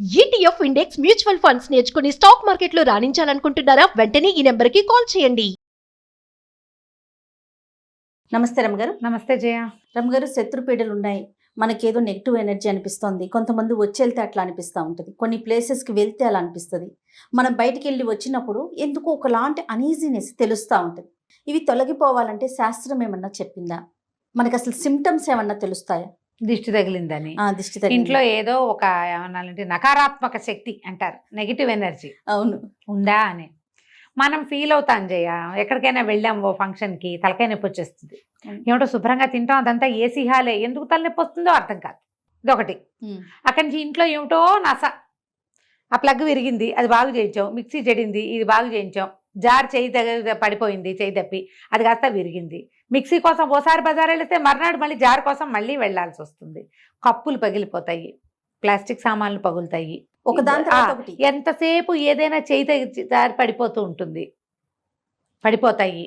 ETF index mutual funds నేర్చుకుని stock మార్కెట్లో రాణించాలనుకుంటున్నారా? వెంటనే ఈ నెంబర్కి కాల్ చేయండి. నమస్తే రమగారు. నమస్తే జయ. రమగారు, శత్రుపీడలు ఉన్నాయి, మనకేదో నెగిటివ్ ఎనర్జీ అనిపిస్తుంది. కొంతమంది వచ్చేళ్తే అట్లా అనిపిస్తూ ఉంటుంది, కొన్ని ప్లేసెస్కి వెళ్తే అలా అనిపిస్తుంది. మనం బయటికి వెళ్ళి వచ్చినప్పుడు ఎందుకో ఒకలాంటి అనీజీనెస్ తెలుస్తూ ఉంటుంది. ఇవి తొలగిపోవాలంటే శాస్త్రం ఏమన్నా చెప్పిందా? మనకు అసలు సిమ్టమ్స్ ఏమన్నా తెలుస్తాయా? దిష్టి తగిలిందని, దిష్టి తగిలింది, ఇంట్లో ఏదో ఒక ఏమన్నాలంటే నకారాత్మక శక్తి అంటారు, నెగిటివ్ ఎనర్జీ అవును ఉందా అని మనం ఫీల్ అవుతాం జయ. ఎక్కడికైనా వెళ్ళాం ఓ ఫంక్షన్కి, తలకాయ నొప్పి వచ్చేస్తుంది. ఏమిటో శుభ్రంగా తింటాం, అదంతా ఏసీ హాలే, ఎందుకు తలనొప్పి వస్తుందో అర్థం కాదు. ఇదొకటి. అక్కడి నుంచి ఇంట్లో ఏమిటో నస, ఆ ప్లగ్ విరిగింది, అది బాగు చేయించాం. మిక్సీ చెడింది, ఇది బాగు చేయించాం. జార్ చేయి పడిపోయింది, చేయి తప్పి అది కాస్త విరిగింది. మిక్సీ కోసం ఓసారి బజార్ వెళితే మర్నాడు మళ్ళీ జార్ కోసం మళ్ళీ వెళ్లాల్సి వస్తుంది. కప్పులు పగిలిపోతాయి, ప్లాస్టిక్ సామాన్లు పగులుతాయి, ఎంతసేపు ఏదైనా చేయి జారి పడిపోతూ ఉంటుంది, పడిపోతాయి.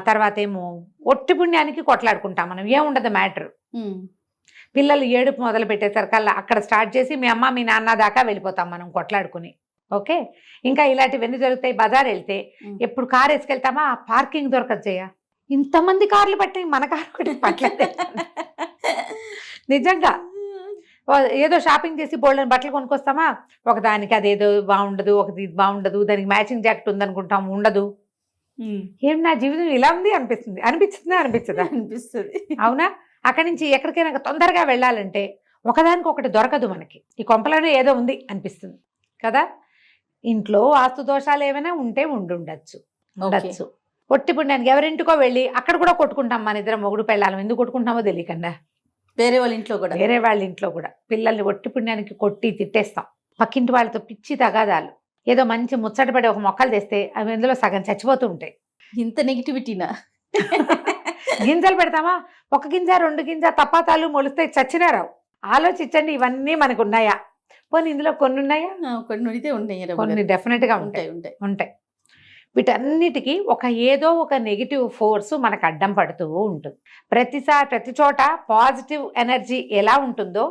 తర్వాత ఏమో ఒట్టి పుణ్యానికి కొట్లాడుకుంటాం మనం, ఏముండదు మ్యాటర్. పిల్లలు ఏడుపు మొదలు పెట్టేసరికల్లా అక్కడ స్టార్ట్ చేసి మీ అమ్మ మీ నాన్న దాకా వెళ్ళిపోతాం మనం కొట్లాడుకుని. ఓకే, ఇంకా ఇలాంటివన్నీ జరుగుతాయి. బజార్ వెళ్తే ఎప్పుడు కారు వేసుకెళ్తామా, పార్కింగ్ దొరకదు చేయ. ఇంతమంది కార్లు పట్టాయి, మన కారు కూడా పట్టలేదు. నిజంగా ఏదో షాపింగ్ చేసి బోల్డెన్ బట్టలు కొనుక్కొస్తామా, ఒకదానికి అదేదో బాగుండదు, ఒకటి ఇది బాగుండదు, దానికి మ్యాచింగ్ జాకెట్ ఉందనుకుంటాం, ఉండదు. ఏం నా జీవితం ఇలా ఉంది అనిపిస్తుంది. అనిపించిందా? అనిపిస్తుంది. అవునా? అక్కడి నుంచి ఎక్కడికైనా తొందరగా వెళ్ళాలంటే ఒకదానికి ఒకటి దొరకదు మనకి, ఈ కొంపలోనే ఏదో ఉంది అనిపిస్తుంది కదా. ఇంట్లో వాస్తు దోషాలు ఏమైనా ఉంటే ఉండొచ్చు. ఒట్టి పుణ్యానికి ఎవరింటికో వెళ్ళి అక్కడ కూడా కొట్టుకుంటాం. మన ఇద్దరం మొగుడు పెళ్ళాలం, ఎందుకు కొట్టుకుంటామో తెలియకుండా వేరే వాళ్ళ ఇంట్లో కూడా పిల్లల్ని ఒట్టి పుణ్యానికి కొట్టి తిట్టేస్తాం. పక్కింటి వాళ్ళతో పిచ్చి తగాదాలు, ఏదో మంచి ముచ్చటపడి ఒక మొక్కలు తెస్తే అవి ఇందులో సగం చచ్చిపోతూ ఉంటాయి. ఇంత నెగిటివిటీనా? గింజలు పెడతామా, ఒక గింజ రెండు గింజ తప్పాతాలు మొలుస్తాయి, చచ్చినా రావు. ఆలోచించండి, ఇవన్నీ మనకు ఉన్నాయా? పోనీ ఇందులో కొన్ని ఉన్నాయా? కొన్ని డెఫినెట్ గా ఉంటాయి. వీటన్నిటికీ ఏదో ఒక నెగిటివ్ ఫోర్స్ మనకు అడ్డం పడుతూ ఉంటుంది. ప్రతి చోట పాజిటివ్ ఎనర్జీ ఎలా ఉంటుందో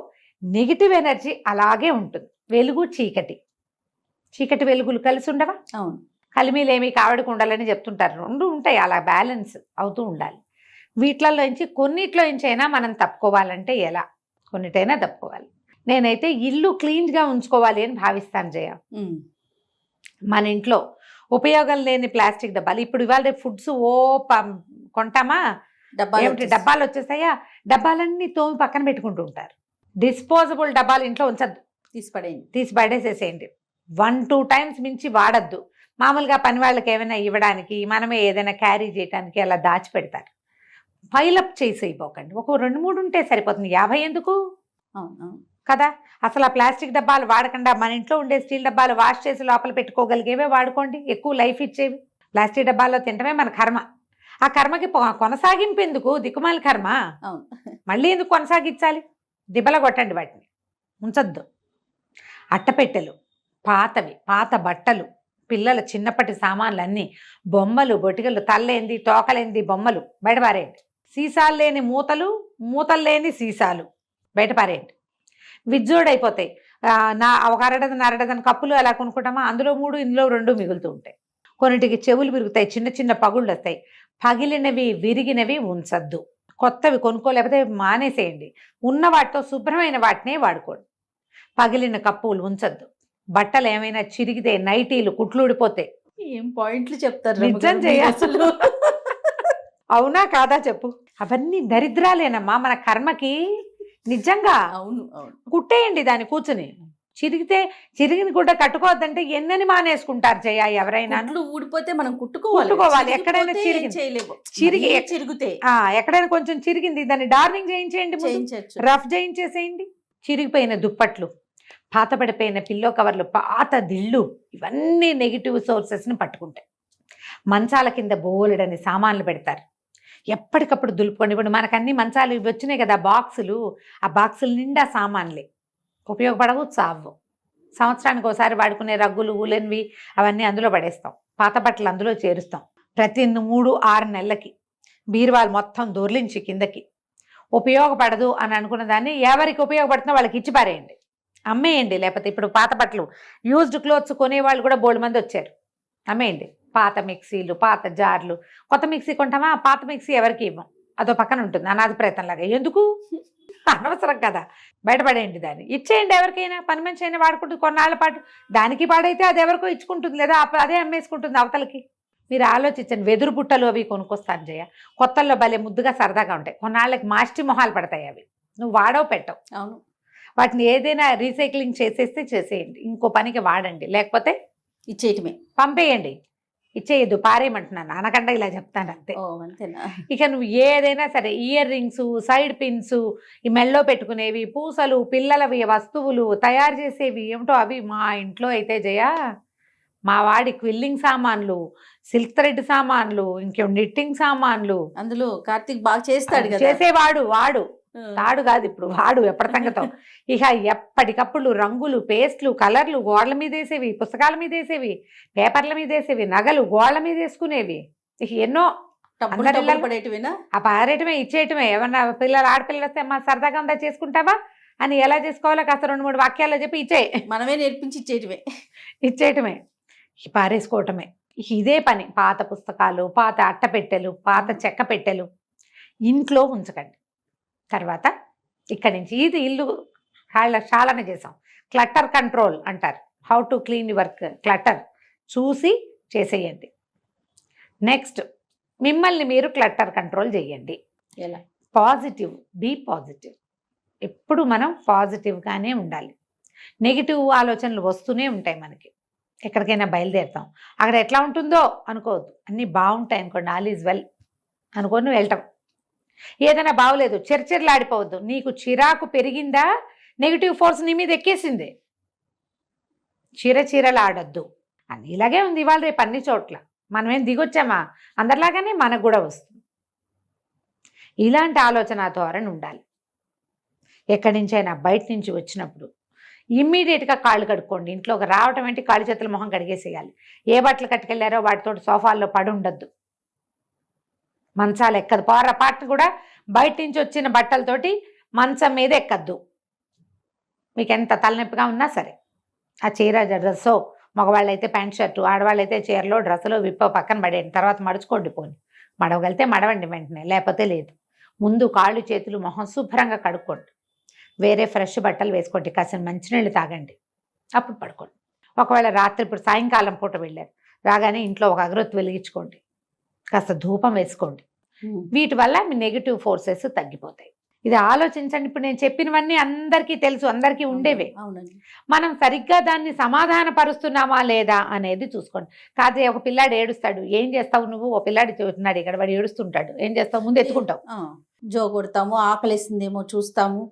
నెగిటివ్ ఎనర్జీ అలాగే ఉంటుంది. వెలుగు చీకటి, చీకటి వెలుగులు కలిసి ఉండవా? అవును. కలిమిలేమి కావడికి ఉండాలని చెప్తుంటారు. రెండు ఉంటాయి, అలా బ్యాలెన్స్ అవుతూ ఉండాలి. వీటిల్లోంచి కొన్నిట్లోంచి అయినా మనం తప్పుకోవాలంటే ఎలా? కొన్నిటైనా తప్పుకోవాలి. నేనైతే ఇల్లు క్లీన్గా ఉంచుకోవాలి అని భావిస్తాను జయ. మన ఇంట్లో ఉపయోగం లేని ప్లాస్టిక్ డబ్బాలు, ఇప్పుడు ఇవాళ రేపు ఫుడ్స్ కొంటామా, డబ్బాలు వచ్చేసాయా, డబ్బాలన్నీ తోమి పక్కన పెట్టుకుంటూ ఉంటారు. డిస్పోజబుల్ డబ్బాలు ఇంట్లో ఉంచద్దు, తీసి పడేసేసేయండి. 1-2 times మించి వాడద్దు. మామూలుగా పని వాళ్ళకి ఏమైనా ఇవ్వడానికి, మనమే ఏదైనా క్యారీ చేయడానికి అలా దాచిపెడతారు. పైలప్ చేసేయిపోకండి, ఒక 2-3 ఉంటే సరిపోతుంది, 50 ఎందుకు కదా. అసలు ఆ ప్లాస్టిక్ డబ్బాలు వాడకుండా మన ఇంట్లో ఉండే స్టీల్ డబ్బాలు వాష్ చేసి లోపల పెట్టుకోగలిగేవే వాడుకోండి, ఎక్కువ లైఫ్ ఇచ్చేవి. ప్లాస్టిక్ డబ్బాల్లో తింటమే మన కర్మ. ఆ కర్మకి కొనసాగింపు ఎందుకు? దిక్కుమాలి కర్మ, మళ్ళీ ఎందుకు కొనసాగించాలి? దిబ్బల కొట్టండి, వాటిని ఉంచద్దు. అట్టపెట్టెలు, పాతవి, పాత బట్టలు, పిల్లల చిన్నప్పటి సామాన్లు, బొమ్మలు, బొటికలు, తల్లేంది తోకలేంది బొమ్మలు బయటపారేయండి. సీసాలు లేని మూతలు, మూతలు లేని సీసాలు బయటపారేయండి. విజ్జోడైపోతాయి. ఒక అరడదని కప్పులు అలా కొనుక్కుంటామా, అందులో 3 ఇందులో 2 మిగులుతూ ఉంటాయి. కొన్నిటికి చెవులు విరుగుతాయి, చిన్న చిన్న పగుళ్ళు వస్తాయి. పగిలినవి విరిగినవి ఉంచద్దు. కొత్తవి కొనుక్కోలేకపోతే మానేసేయండి. ఉన్న వాటితో శుభ్రమైన వాటినే వాడుకోండి. పగిలిన కప్పులు ఉంచద్దు. బట్టలు ఏమైనా చిరిగితే, నైటీలు కుట్లుడిపోతే, ఏం పాయింట్లు చెప్తారు, నిజం చేయాల్సి. అవునా కాదా చెప్పు? అవన్నీ దరిద్రాలేనమ్మా మన కర్మకి. నిజంగా అవును. కుట్టేయండి దాన్ని కూర్చుని. చిరిగిన గుడ్డ కట్టుకోవద్దంటే ఎన్నని మానేసుకుంటారు జయ. ఎవరైనా ఊడిపోతే మనం కుట్టుకోవాలి. ఎక్కడైనా చిరిగితే ఎక్కడైనా కొంచెం చిరిగింది, దాన్ని డార్నింగ్ చేయించేయండి, రఫ్ చేయించేసేయండి. చిరిగిపోయిన దుప్పట్లు, పాత పడిపోయిన పిల్లో కవర్లు, పాత దిళ్ళు, ఇవన్నీ నెగిటివ్ సోర్సెస్ని పట్టుకుంటాయి. మంచాల కింద బోలెడని సామాన్లు పెడతారు, ఎప్పటికప్పుడు దులుపుకొని. ఇప్పుడు మనకు అన్ని మంచాలు ఇవి వచ్చినాయి కదా, బాక్సులు. ఆ బాక్సులు నిండా సామాన్లే, ఉపయోగపడవు, చావు. సంవత్సరానికి ఒకసారి వాడుకునే రగ్గులు, ఊలెన్వి అవన్నీ అందులో పడేస్తాం. పాత బట్టలు అందులో చేరుస్తాం. ప్రతి 3-6 నెలలకి బీరువాలు మొత్తం దొర్లించి కిందకి. ఉపయోగపడదు అని అనుకున్న దాన్ని ఎవరికి ఉపయోగపడుతుందో వాళ్ళకి ఇచ్చి పారేయండి. అమ్మేయండి. లేకపోతే ఇప్పుడు పాత బట్టలు యూజ్డ్ క్లోత్స్ కొనేవాళ్ళు కూడా బోల్డ్ మంది వచ్చారు. అమ్మేయండి. పాత మిక్సీలు, పాత జార్లు. కొత్త మిక్సీ కొంటామా, పాత మిక్సీ ఎవరికి ఇవ్వం, అదో పక్కన ఉంటుంది అనాథ ప్రయత్నంలాగా. ఎందుకు, అనవసరం కదా, బయటపడేయండి దాన్ని, ఇచ్చేయండి ఎవరికైనా. పని మనిషి అయినా వాడుకుంటుంది కొన్నాళ్ళ పాటు, దానికి పాడైతే అది ఎవరికో ఇచ్చుకుంటుంది, లేదా అదే అమ్మేసుకుంటుంది అవతలకి. మీరు ఆలోచించండి. వెదురు బుట్టలు అవి కొనుక్కొస్తాను జయ, కొత్తల్లో భలే ముద్దుగా సరదాగా ఉంటాయి. కొన్నాళ్ళకి మాస్టి మొహాలు పడతాయి అవి, నువ్వు వాడవు పెట్టవు. అవును, వాటిని ఏదైనా రీసైక్లింగ్ చేసేస్తే చేసేయండి, ఇంకో పనికి వాడండి, లేకపోతే ఇచ్చేయటమే, పంపేయండి. ఇచ్చేయద్దు, పారేయమంటున్నాను, అనకుండా ఇలా చెప్తాను అంతే. ఓ అంతేనా. ఇక నువ్వు ఏదైనా సరే, ఇయర్ రింగ్స్, సైడ్ పిన్స్, ఈ మెల్లో పెట్టుకునేవి, పూసలు, పిల్లలవి వస్తువులు తయారు చేసేవి ఏమిటో అవి. మా ఇంట్లో అయితే జయ, మా వాడి క్విల్లింగ్ సామాన్లు, సిల్క్ థ్రెడ్ సామాన్లు, ఇంకేం నిట్టింగ్ సామాన్లు, అందులో కార్తీక్ బాగా చేస్తాడు కదా. చేసేవాడు వాడు, తాడు కాదు ఇప్పుడు వాడు, ఎప్పటి సంగతో. ఇక ఎప్పటికప్పుడు రంగులు, పేస్ట్లు, కలర్లు, గోడల మీద వేసేవి, పుస్తకాల మీద వేసేవి, పేపర్ల మీద వేసేవి, నగలు గోడల మీద వేసుకునేవి, ఇక ఎన్నో. పడేటివేనా, ఆ పారేయటమే, ఇచ్చేయటమే. ఏమన్నా పిల్లలు, ఆడపిల్లలు వస్తే మా సరదాగా ఉందా చేసుకుంటావా అని ఎలా చేసుకోవాలో కాస్త 2-3 వాక్యాల్లో చెప్పి ఇచ్చే, మనమే నేర్పించి ఇచ్చేయటమే, పారేసుకోవటమే. ఇదే పని. పాత పుస్తకాలు, పాత అట్టపెట్టెలు, పాత చెక్క పెట్టెలు ఇంట్లో ఉంచకండి. తర్వాత ఇక్కడి నుంచి ఇది ఇల్లు చాలానే చేసాం. క్లటర్ కంట్రోల్ అంటారు, how to clean your clutter చూసి చేసేయండి. నెక్స్ట్, మిమ్మల్ని మీరు క్లటర్ కంట్రోల్ చేయండి. ఎలా? Positive, be positive. ఎప్పుడు మనం పాజిటివ్గానే ఉండాలి. నెగిటివ్ ఆలోచనలు వస్తూనే ఉంటాయి మనకి. ఎక్కడికైనా బయలుదేరుతాం, అక్కడ ఎట్లా ఉంటుందో అనుకోవద్దు, అన్నీ బాగుంటాయి అనుకోండి, ఆల్ ఈజ్ వెల్ అనుకొని వెళ్ళటం. ఏదైనా బాగోలేదు, చిరచిరలాడిపోవద్దు. నీకు చిరాకు పెరిగిందా, నెగిటివ్ ఫోర్స్ నీ మీద ఎక్కేసింది, చీరలాడద్దు అని. ఇలాగే ఉంది ఇవాళ రేపు అన్ని చోట్ల. మనమేం దిగొచ్చామా, అందరిలాగానే మనకు కూడా వస్తుంది. ఇలాంటి ఆలోచన ధోరణి ఉండాలి. ఎక్కడి నుంచైనా బయట నుంచి వచ్చినప్పుడు ఇమ్మీడియట్గా కాళ్ళు కడుక్కోండి. ఇంట్లోకి రావటం ఏంటి, కాళ్ళు చేతుల మొహం కడిగేసేయాలి. ఏ బట్టలు కట్టుకెళ్ళారో వాటితో సోఫాల్లో పడి ఉండద్దు, మంచాలు ఎక్కదు. పొరపాటును కూడా బయట నుంచి వచ్చిన బట్టలతోటి మంచం మీద ఎక్కద్దు. మీకు ఎంత తలనొప్పిగా ఉన్నా సరే, ఆ చీర డ్రెస్సో, మగవాళ్ళు అయితే ప్యాంట్ షర్టు, ఆడవాళ్ళు అయితే చీరలో డ్రెస్సులో విప్పో పక్కన పడేయండి. తర్వాత మడుచుకోండి, పోని మడవగలితే మడవండి వెంటనే, లేకపోతే లేదు. ముందు కాళ్ళు చేతులు మొహం శుభ్రంగా కడుక్కోండి. వేరే ఫ్రెష్ బట్టలు వేసుకోండి, కాసిన మంచినీళ్ళు తాగండి, అప్పుడు పడుకోండి. ఒకవేళ రాత్రి ఇప్పుడు సాయంకాలం పూట వెళ్ళారు, రాగానే ఇంట్లో ఒక అగరొత్తి వెలిగించుకోండి, కాస్త ధూపం వేసుకోండి. వీటి వల్ల మీ నెగిటివ్ ఫోర్సెస్ తగ్గిపోతాయి. ఇది ఆలోచించండి. ఇప్పుడు నేను చెప్పినవన్నీ అందరికీ తెలుసు, అందరికీ ఉండేవే. మనం సరిగ్గా దాన్ని సమాధాన పరుస్తున్నామా లేదా అనేది చూసుకోండి. కాదే ఒక పిల్లాడు ఏడుస్తాడు, ఏం చేస్తావు నువ్వు, ఓ పిల్లాడు చూస్తున్నాడు ఇక్కడ, వాడు ఏడుస్తుంటాడు, ఏం చేస్తావు, ముందు ఎత్తుకుంటావు, జో కొడతాము, ఆకలిస్తుందేమో చూస్తాము,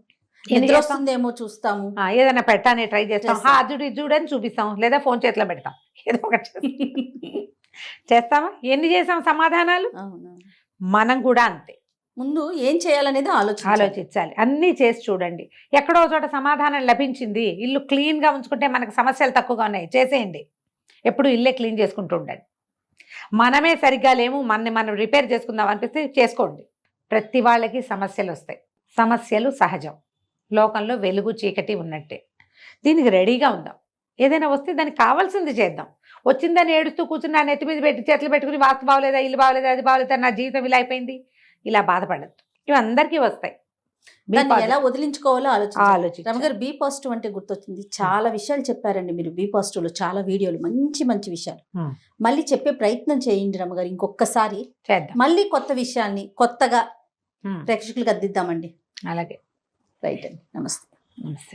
వస్తుందేమో చూస్తాము, ఏదైనా పెట్టానే ట్రై చేస్తాం, అది చూడని చూపిస్తాం, లేదా ఫోన్ చేతిలో పెడతాం, ఏదో ఒకటి చేస్తామా. ఎన్ని చేసాం సమాధానాలు. మనం కూడా అంతే, ముందు ఏం చేయాలనేది ఆలోచించాలి. అన్నీ చేసి చూడండి, ఎక్కడో చోట సమాధానం లభించింది. ఇల్లు క్లీన్గా ఉంచుకుంటే మనకు సమస్యలు తక్కువగా ఉన్నాయి, చేసేయండి. ఎప్పుడు ఇల్లే క్లీన్ చేసుకుంటూ ఉండండి. మనమే సరిగ్గా లేము, మనం రిపేర్ చేసుకుందాం అనిపిస్తే చేసుకోండి. ప్రతి వాళ్ళకి సమస్యలు వస్తాయి, సమస్యలు సహజం. లోకంలో వెలుగు చీకటి ఉన్నట్టే. దీనికి రెడీగా ఉందాం. ఏదైనా వస్తే దానికి కావాల్సింది చేద్దాం. వచ్చిందని ఏడుస్తూ కూర్చుని నా నెత్తి మీద పెట్టి చేతులు పెట్టుకుని వాస్తు బాగోలేదా, ఇల్లు బాగోలేదా, అది బాగోలేదా, నా జీవితం ఇలా అయిపోయింది, ఇలా బాధపడద్దు. ఇవి అందరికీ వస్తాయి. ఎలా వదిలించుకోవాలో ఆలోచించాలి. రమగారు, బీ పాజిటివ్ అంటే గుర్తొచ్చింది, చాలా విషయాలు చెప్పారండి మీరు. బీ పాజిటివ్ లో చాలా వీడియోలు, మంచి మంచి విషయాలు. మళ్ళీ చెప్పే ప్రయత్నం చేయండి రమగారు, ఇంకొకసారి మళ్ళీ కొత్త విషయాల్ని కొత్తగా ప్రేక్షకులకు అందిద్దామండి. అలాగే, రైట్ అండి, నమస్తే. నమస్తే.